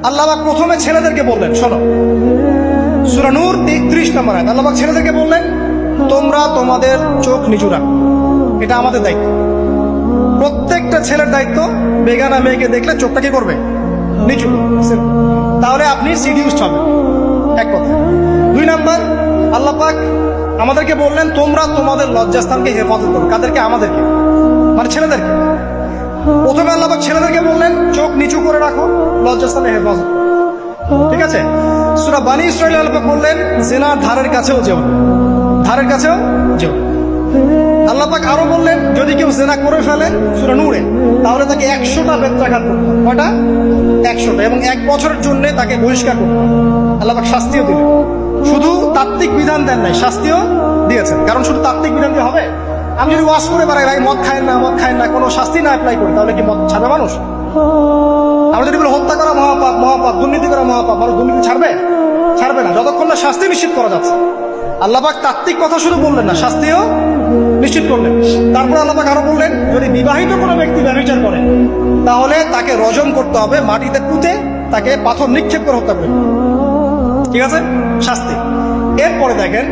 আল্লাহ পাক প্রথমে ছেলেদেরকে বললেন, শোনো, সূরা নূর 33 নম্বর আয়াত। আল্লাহ পাক ছেলেদেরকে বললেন, তোমরা তোমাদের চোখ নিচু রাখো, এটা আমাদের দায়িত্ব। প্রত্যেকটা ছেলের দায়িত্ব বেগানা মেয়েকে দেখলে চোখটা কি করবে? নিচু। তাহলে আপনি সিডিউসড হবেন, এক কথা। 2 নাম্বার, আল্লাহ পাক আমাদেরকে বললেন, তোমরা তোমাদের লজ্জাস্থানকে হেফাজত করো। কাদেরকে? আমাদেরকে, মানে ছেলেদেরকে। প্রথমে আল্লাহ পাক ছেলেদেরকে বললেন, চোখ নিচু করে রাখো, লজ্জাস্থানে হেফাজত করো। ঠিক আছে? সূরা বানী ইসরাঈল আল্লাহ পাক বললেন, জিনার ধারের কাছেও যেও না, ধারের কাছেও যেও। আল্লাহ পাক আরো বললেন, যদি কেউ জিনা করে ফেলে, সূরা নূরে, তাহলে তাকে 100টা বেত্রাঘাত করতে হবে। কয়টা? 100টা, এবং 1 বছরের জন্য তাকে বহিষ্কার করতে হবে। আল্লাহ পাক শাস্তিও দিলেন, শুধু তাত্ত্বিক বিধান দেন নাই, শাস্তিও দিয়েছেন। কারণ শুধু তাত্ত্বিক বিধান দিয়ে হবে? আমি যদি ওয়াজ করে বেড়াই, ভাই মদ খায় না, মদ খায় না, কোনো শাস্তি না অ্যাপ্লাই করি, তাহলে কি মদ ছাড়বে মানুষ? আমরা যদি বলি হত্যা করা মহাপাপ, মহাপাপ, দুর্নীতি করা মহাপাপ, মানুষ দুর্নীতি ছাড়বে? ছাড়বে না, যতক্ষণ না শাস্তি নিশ্চিত করা যাচ্ছে। আল্লাহ পাক তাত্ত্বিক কথা শুধু বললেন না, শাস্তিও নিশ্চিত করলেন। তারপর আল্লাহ পাক আরো বললেন, যদি বিবাহিত কোনো ব্যক্তি ব্যভিচার করে, তাহলে তাকে রজম করতে হবে, মাটিতে পুঁতে তাকে পাথর নিক্ষেপ করে হত্যা করে। ঠিক আছে? শাস্তি। এরপরে দেখেন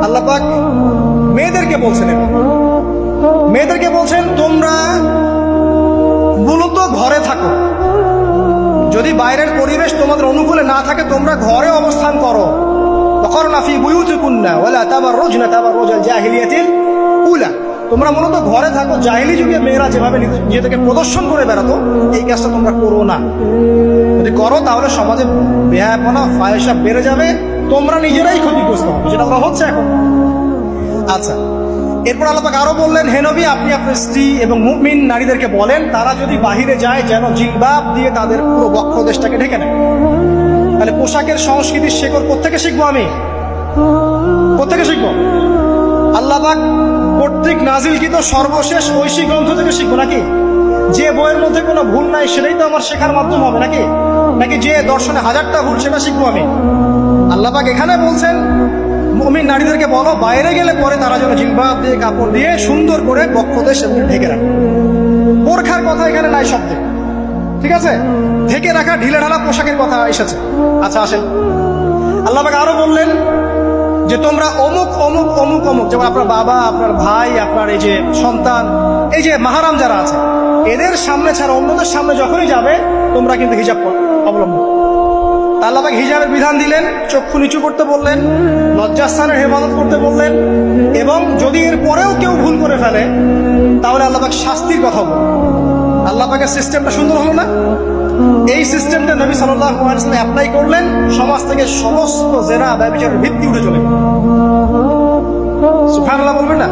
আল্লাহ পাক মেয়েদেরকে বলছেন, মেয়েদেরকে বলছেন, তোমরা মূলত ঘরে থাকো, যদি বাইরের পরিবেশ তোমাদের অনুকূলে না থাকে, তোমরা ঘরে অবস্থান করো। ওয়াকরনা ফি বুয়ুতিকুন্না ওয়ালা তাবাররুজনা তাবাররুজাল জাহিলিয়াতিল উলা। তোমরা মূলত ঘরে থাকো। জাহিলি যুগে মেয়েরা যেভাবে নিজেদেরকে প্রদর্শন করে বেড়াতো, এই কাজটা তোমরা করো না। যদি করো তাহলে সমাজে বেহায়াপনা, ফায়সা বেড়ে যাবে, তোমরা নিজেরাই ক্ষতিগ্রস্ত হবে, যেটা ওরা হচ্ছে এখন। আচ্ছা, এরপর আল্লাহ পাক আরো বললেন, হে নবী, আপনি আপনার স্ত্রী এবং মুমিন নারীদেরকে বলেন, তারা যদি বাহিরে যায় যেন জিলবাব দিয়ে তাদের পুরো বক্ষদেশটাকে ঢেকে নেয়। তাহলে পোশাকের সংস্কৃতির শেকড় কোত্থেকে শিখবো? আমি কোত্থেকে শিখবো? আল্লাহ পাক কর্তৃক নাজিলকৃত সর্বশেষ ঐশী গ্রন্থ থেকে শিখবো নাকি? যে বইয়ের মধ্যে কোনো ভুল নাই সেটাই তো আমার শেখার মাধ্যম হবে নাকি? নাকি যে দর্শনে 1000টা ভুল সেটা শিখবো আমি? আল্লাহ পাক এখানে বলছেন, মুমিন নারীদেরকে বলো, বাইরে গেলে পরে তারা যেন জিলবাব দিয়ে, কাপড় দিয়ে সুন্দর করে বক্ষদেশ সেগুলো ঢেকে রাখে। বোরখার কথা এখানে নাই শব্দে। ঠিক আছে? ঢেকে রাখা ঢিলে ঢালা পোশাকের কথা এসেছে। আচ্ছা, আসেন, আল্লাহ পাক আরো বললেন যে তোমরা অমুক অমুক অমুক অমুক, যেমন আপনার বাবা, আপনার ভাই, আপনার এই যে সন্তান, এই যে মাহারাম যারা আছে, এদের সামনে ছাড়া অন্যদের সামনে যখনই যাবে, তোমরা কিন্তু হিজাব অবলম্বন। আল্লাহ পাক হিজাবের বিধান দিলেন, চক্ষু নিচু করতে বললেন, লজ্জাস্থানের হেফাজত করতে বললেন, এবং যদি এর পরেও কেউ ভুল করে ফেলে, তাহলে আল্লাহ পাক শাস্তির কথা বললেন। আল্লাহ পাকের সিস্টেমটা সুন্দর হলো না? এই সিস্টেমটা নবী সাল্লাল্লাহু আলাইহি ওয়াসাল্লাম অ্যাপ্লাই করলেন, সমাজ থেকে সমস্ত জেনা ব্যভিচারের ভিত্তি উঠে চলে। সুবহানাল্লাহ বলবেন না?